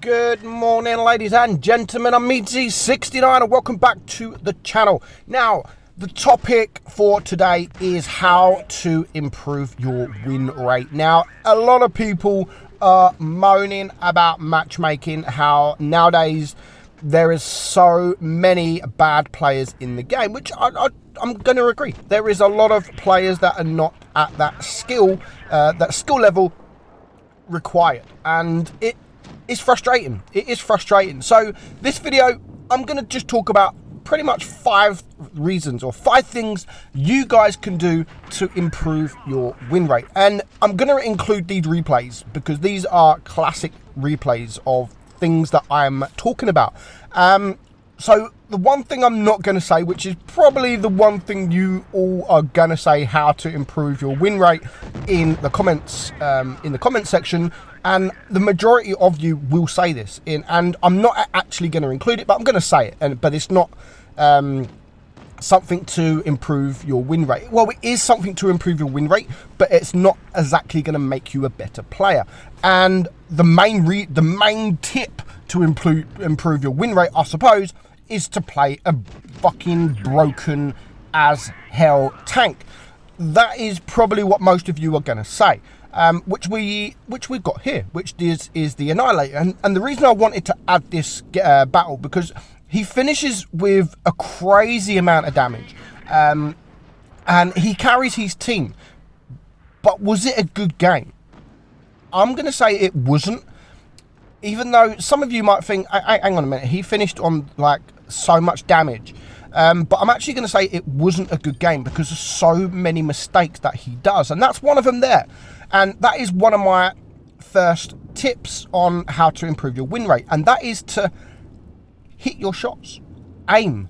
Good morning, ladies and gentlemen. I'm meadsyreplays and welcome back to the channel. Now, the topic for today is how to improve your win rate. Now, a lot of people are moaning about matchmaking, how nowadays there is so many bad players in the game, which I'm going to agree. There is a lot of players that are not at that skill level required, and it is frustrating. It is frustrating. So this video, I'm going to just talk about pretty much 5 reasons or 5 things you guys can do to improve your win rate. And I'm going to include these replays because these are classic replays of things that I'm talking about. So the one thing I'm not going to say, which is probably the one thing you all are going to say how to improve your win rate in the comments section, and the majority of you will say this, and I'm not actually going to include it, but I'm going to say it, but it's not something to improve your win rate. Well, it is something to improve your win rate, but it's not exactly going to make you a better player. And the main tip to improve your win rate, I suppose, is to play a fucking broken as hell tank. That is probably what most of you are going to say, which we've got here, which is the Annihilator. And the reason I wanted to add this battle, because he finishes with a crazy amount of damage, and he carries his team. But was it a good game? I'm going to say it wasn't. Even though some of you might think, hang on a minute, he finished on like so much damage. But I'm actually going to say it wasn't a good game because of so many mistakes that he does. And that's one of them there. And that is one of my first tips on how to improve your win rate. And that is to hit your shots. Aim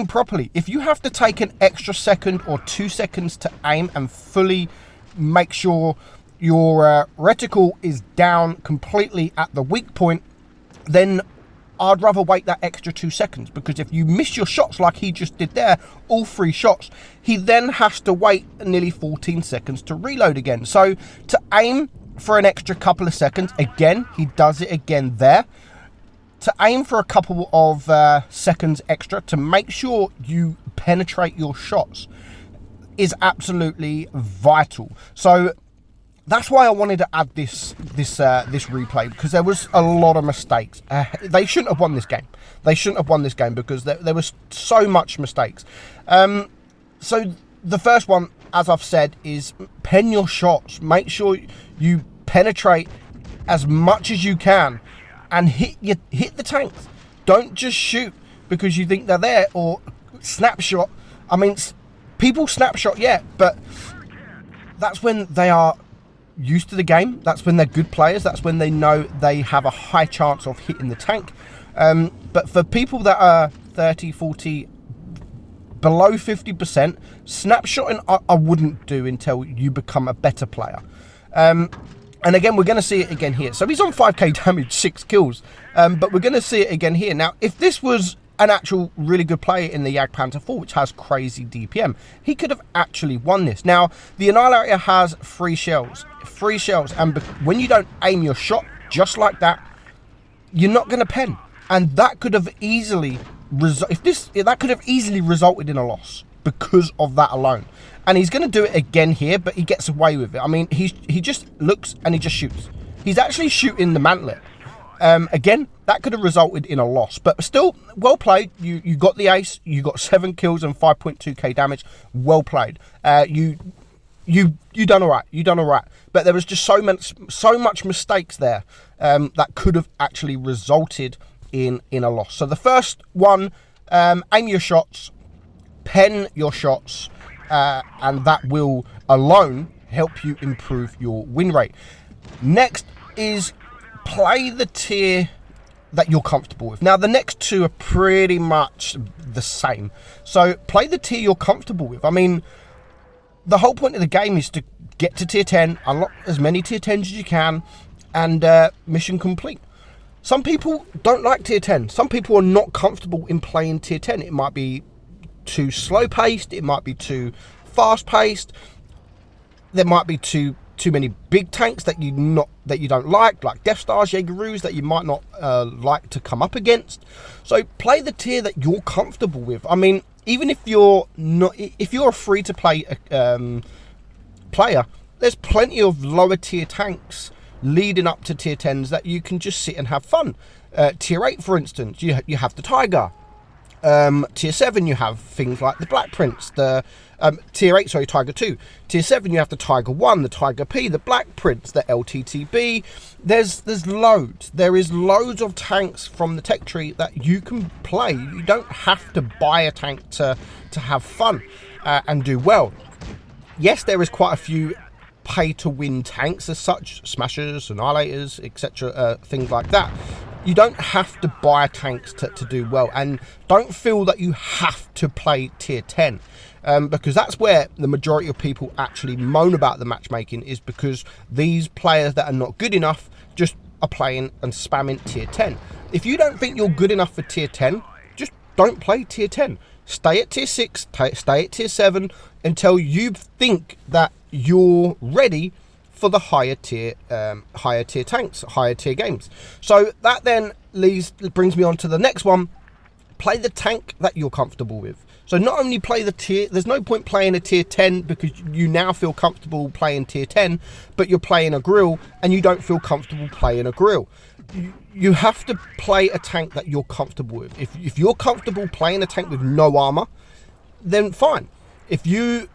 properly. If you have to take an extra second or 2 seconds to aim and fully make sure your reticle is down completely at the weak point, then I'd rather wait that extra 2 seconds, because if you miss your shots like he just did there, all 3 shots, he then has to wait nearly 14 seconds to reload again. So to aim for an extra couple of seconds, again, he does it again there. To aim for a couple of seconds extra to make sure you penetrate your shots is absolutely vital. So that's why I wanted to add this replay, because there was a lot of mistakes. They shouldn't have won this game. They shouldn't have won this game because there was so much mistakes. So the first one, as I've said, is pen your shots. Make sure you penetrate as much as you can and hit the tanks. Don't just shoot because you think they're there, or snapshot. I mean, people snapshot, yeah, but that's when they are used to the game. That's when they're good players. That's when they know they have a high chance of hitting the tank. But for people that are 30, 40, below 50%, snapshotting I wouldn't do until you become a better player. And again, we're going to see it again here. So he's on 5k damage, 6 kills. But we're going to see it again here. Now, if this was an actual really good player in the Jagdpanther 4, which has crazy DPM, he could have actually won this. Now, the Annihilator has 3 shells, and when you don't aim your shot just like that, you're not going to pen, and that could have easily resulted in a loss because of that alone. And he's going to do it again here, but he gets away with it. I mean, he just looks and he just shoots. He's actually shooting the mantlet. Again, that could have resulted in a loss, but still, well played. You got the ace. You got 7 kills and 5.2k damage. Well played. You done all right. You done all right. But there was just so much mistakes there that could have actually resulted in a loss. So the first one, aim your shots, pen your shots, and that will alone help you improve your win rate. Next is play the tier that you're comfortable with. Now, the next 2 are pretty much the same. So play the tier you're comfortable with. I mean, the whole point of the game is to get to tier 10, unlock as many tier 10s as you can, and mission complete. Some people don't like tier 10. Some people are not comfortable in playing tier 10. It might be too slow paced. It might be too fast paced. There might be too too many big tanks that you don't like Death Stars, Jaegeroos that you might not like to come up against. So play the tier that you're comfortable with. I mean, even if you're a free to play player, there's plenty of lower tier tanks leading up to tier 10s that you can just sit and have fun. Tier 8, for instance, you have the Tiger. Tier 7, you have things like the Black Prince. The Tier 8, sorry, Tiger 2. Tier 7, you have the Tiger 1, the Tiger P, the Black Prince, the LTTB. There's loads. There is loads of tanks from the tech tree that you can play. You don't have to buy a tank to have fun and do well. Yes, there is quite a few pay-to-win tanks as such, Smashers, Annihilators, etc., things like that. You don't have to buy tanks to do well, and don't feel that you have to play tier 10, because that's where the majority of people actually moan about the matchmaking, is because these players that are not good enough just are playing and spamming tier 10. If you don't think you're good enough for tier 10, just don't play tier 10. Stay at tier 6, stay at tier 7 until you think that you're ready for the higher tier tanks, higher tier games. So that then brings me on to the next one. Play the tank that you're comfortable with. So not only play the tier, there's no point playing a tier 10 because you now feel comfortable playing tier 10, but you're playing a grill and you don't feel comfortable playing a grill. You have to play a tank that you're comfortable with. If you're comfortable playing a tank with no armor, then fine. If you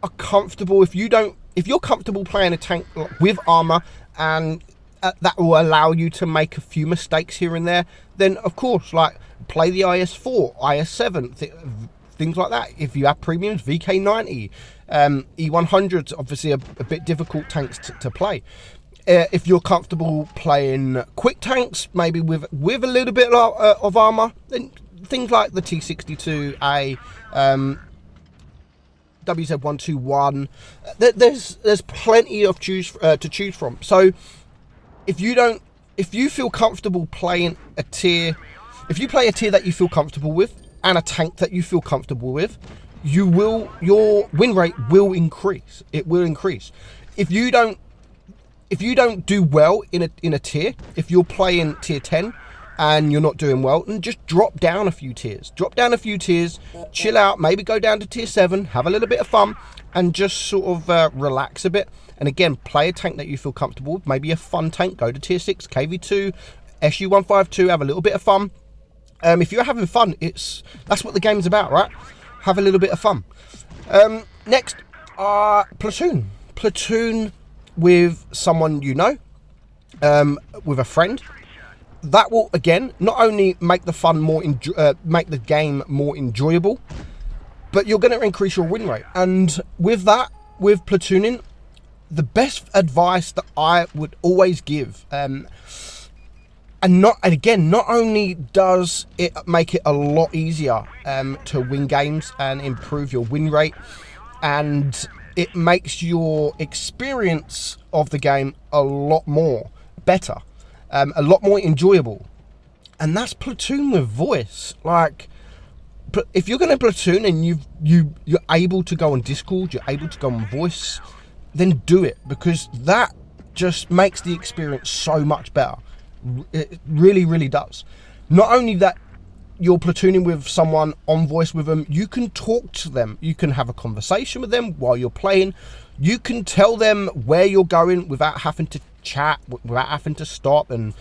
are comfortable, if you're comfortable playing a tank with armor and that will allow you to make a few mistakes here and there, then of course, like, play the IS-4, IS-7, things like that. If you have premiums, VK-90, E-100s, obviously a bit difficult tanks to play. If you're comfortable playing quick tanks, maybe with a little bit of armor, then things like the T-62A, WZ-121, there's plenty of to choose from. So if you feel comfortable playing a tier, if you play a tier that you feel comfortable with and a tank that you feel comfortable with, your win rate will increase. It will increase. If you don't do well in a tier, if you're playing tier 10 and you're not doing well, then just drop down a few tiers. Chill out, maybe go down to tier 7, have a little bit of fun, and just sort of relax a bit. And again, play a tank that you feel comfortable with. Maybe a fun tank, go to tier 6, KV2, SU-152, have a little bit of fun. If you're having fun, that's what the game's about, right? Have a little bit of fun. Next, Platoon. Platoon with someone you know, with a friend. That will again not only make the fun make the game more enjoyable, but you're going to increase your win rate. And with that, with platooning, the best advice that I would always give, and not only does it make it a lot easier to win games and improve your win rate, and it makes your experience of the game a lot more better, a lot more enjoyable. And that's platoon with voice. Like, if you're going to platoon and you're able to go on Discord, you're able to go on voice, then do it, because that just makes the experience so much better. It really, really does. Not only that, you're platooning with someone on voice with them, you can talk to them, you can have a conversation with them while you're playing, you can tell them where you're going without having to chat, without having to stop and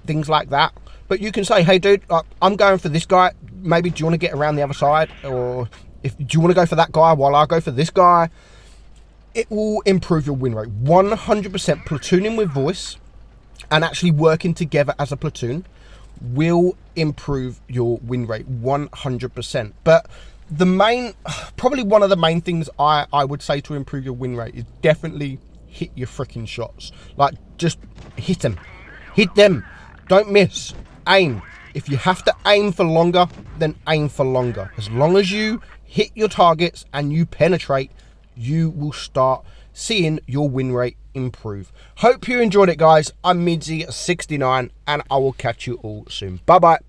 things like that. But you can say, hey dude, I'm going for this guy, maybe do you want to get around the other side, or do you want to go for that guy while I go for this guy? It will improve your win rate. 100% platooning with voice and actually working together as a platoon will improve your win rate 100%. But probably one of the main things I would say to improve your win rate is definitely hit your freaking shots. Like, just hit them, don't miss, aim. If you have to aim for longer, then aim for longer. As long as you hit your targets and you penetrate, you will start seeing your win rate improve. Hope you enjoyed it, guys. I'm meadsy69 and I will catch you all soon. Bye bye.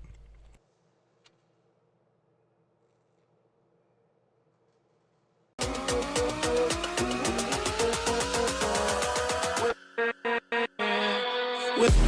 with